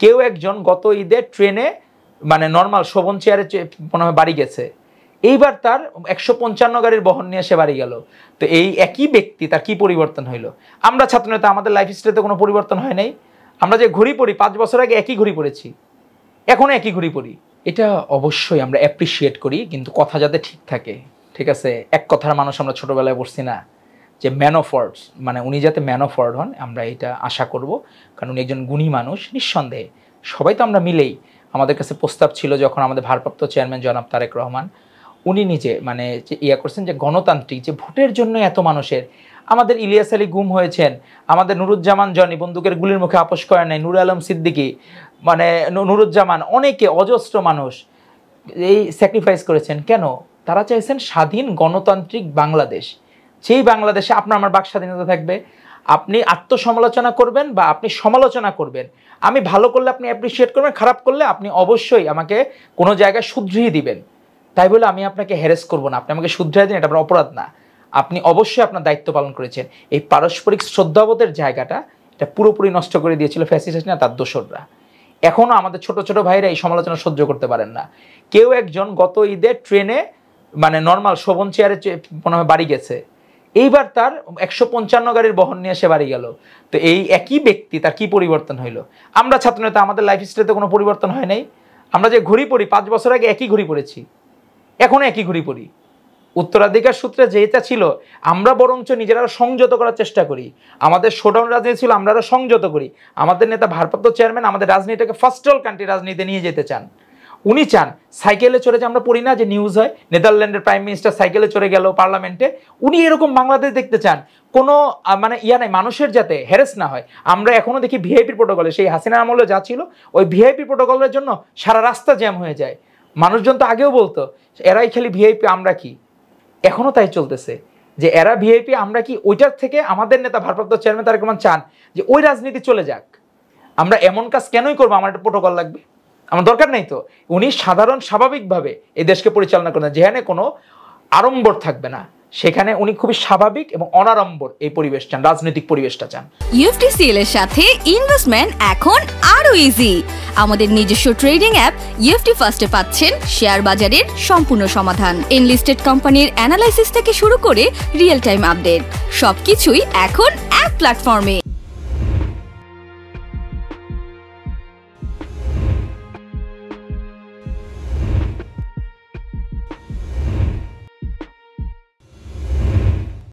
কেউ একজন গত ঈদে ট্রেনে মানে নর্মাল শোভন চেয়ারে মনে হয় বাড়ি গেছে, এইবার তার 155 গাড়ির বহন নিয়ে সে বাড়ি গেল। তো এই একই ব্যক্তি তার কি পরিবর্তন হইলো? আমরা ছাত্রনেতা, আমাদের লাইফস্টাইলে কোনো পরিবর্তন হয় নাই। আমরা যে ঘড়ি পরি 5 বছর আগে একই ঘড়ি পরেছি, এখনো একই ঘড়ি পরি। এটা অবশ্যই আমরা অ্যাপ্রিসিয়েট করি, কিন্তু কথা যাতে ঠিক থাকে। ঠিক আছে, এক কথার মানুষ আমরা ছোটবেলায় পড়ছি না যে ম্যান অফ ওয়ার্ডস, মানে উনি যাতে ম্যান অফ ওয়ার্ড হন আমরা এটা আশা করব, কারণ উনি একজন গুণী মানুষ নিঃসন্দেহে। সবাই তো আমরা মিলেই, আমাদের কাছে প্রস্তাব ছিল যখন আমাদের ভারপ্রাপ্ত চেয়ারম্যান জনাব তারেক রহমান উনি নিজে মানে যে করছেন যে গণতান্ত্রিক যে ভোটের জন্য এত মানুষের, আমাদের ইলিয়াস আলী গুম হয়েছেন, আমাদের নুরুজ্জামান জনি বন্দুকের গুলির মুখে আপোষ করে নাই, নূর আলম সিদ্দিকী, মানে নুরুজ্জামান, অনেকে অজস্র মানুষ এই স্যাক্রিফাইস করেছেন। কেন? তারা চাইছেন স্বাধীন গণতান্ত্রিক বাংলাদেশ, সেই বাংলাদেশে আপনার আমার বাক স্বাধীনতা থাকবে। আপনি আত্মসমালোচনা করবেন বা আপনি সমালোচনা করবেন, আমি ভালো করলে আপনি অ্যাপ্রিসিয়েট করবেন, খারাপ করলে আপনি অবশ্যই আমাকে কোনো জায়গায় শুধরিয়ে দিবেন। তাই বলে আমি আপনাকে হ্যারেস করব না, আপনি আমাকে শুধরিয়ে দিন, এটা আপনার অপরাধ না। আপনি অবশ্যই আপনার দায়িত্ব পালন করেছেন। এই পারস্পরিক শ্রদ্ধাবোধের জায়গাটা এটা পুরোপুরি নষ্ট করে দিয়েছিল ফ্যাসিস্ট না তার দোসররা। এখনও আমাদের ছোট ছোট ভাইরা এই সমালোচনা সহ্য করতে পারেন না। কেউ একজন গত ঈদে ট্রেনে মানে নর্মাল শোভন চেয়ারে মনে হয় বাড়ি গেছে, এইবার তার 155 গাড়ির বহন নিয়ে সে বাড়ি গেল। তো এই একই ব্যক্তি তার কি পরিবর্তন হইলো? আমরা ছাত্রনেতা, আমাদের লাইফস্টাইলে কোনো পরিবর্তন হয় নাই। আমরা যে ঘড়ি পরি 5 বছর আগে একই ঘড়ি পরেছি, এখনো একই ঘড়ি পরি। উত্তরাধিকার সূত্রে যেটা ছিল আমরা বরঞ্চ নিজেরা সংযত করার চেষ্টা করি। আমাদের শোডাউন রাজনীতি ছিল, আমরা সংযত করি। আমাদের নেতা ভারপ্রাপ্ত চেয়ারম্যান আমাদের রাজনীতিটাকে ফার্স্ট ওয়ার্ল্ড কান্ট্রি রাজনীতিতে নিয়ে যেতে চান। উনি চান সাইকেলে চড়ে, যে আমরা পড়ি না যে নিউজ হয় নেদারল্যান্ডের প্রাইম মিনিস্টার সাইকেলে চড়ে গেল পার্লামেন্টে, উনি এরকম বাংলাদেশ দেখতে চান। কোনো মানে নাই, মানুষের যাতে হ্যারেস না হয়। আমরা এখনো দেখি ভিআইপি প্রোটোকলে, সেই হাসিনা আমলে যা ছিল ওই ভিআইপি প্রোটোকলের জন্য সারা রাস্তা জ্যাম হয়ে যায়। মানুষজন তো আগেও বলতো এরাই খালি ভিআইপি, আমরা কি? এখনো তাই চলতেছে যে এরা ভিআইপি আমরা কি। ওইটার থেকে আমাদের নেতা ভারপ্রাপ্ত চেয়ারম্যান তারেক রহমান চান যে ওই রাজনীতি চলে যাক। আমরা এমন কাজ কেনই করবো? আমার একটা প্রোটোকল লাগবে, আমার দরকার নেই তো। উনি সাধারণ স্বাভাবিকভাবে এই দেশকে পরিচালনা করেন, যেখানে কোনো আড়ম্বর থাকবে না, সেখানে উনি খুবই স্বাভাবিক এবং অনাড়ম্বর এই পরিবেশ চান, রাজনৈতিক পরিবেশটা চান। ইউএফটিসিএল এর সাথে ইনভেস্টমেন্ট এখন আরো ইজি। আমাদের নিজস্ব ট্রেডিং অ্যাপ ইউএফটি ফার্স্টে পাচ্ছেন শেয়ার বাজারের সম্পূর্ণ সমাধান, এনলিস্টেড কোম্পানির অ্যানালাইসিস থেকে শুরু করে রিয়েল টাইম আপডেট, সবকিছুই এখন এক প্ল্যাটফর্মে।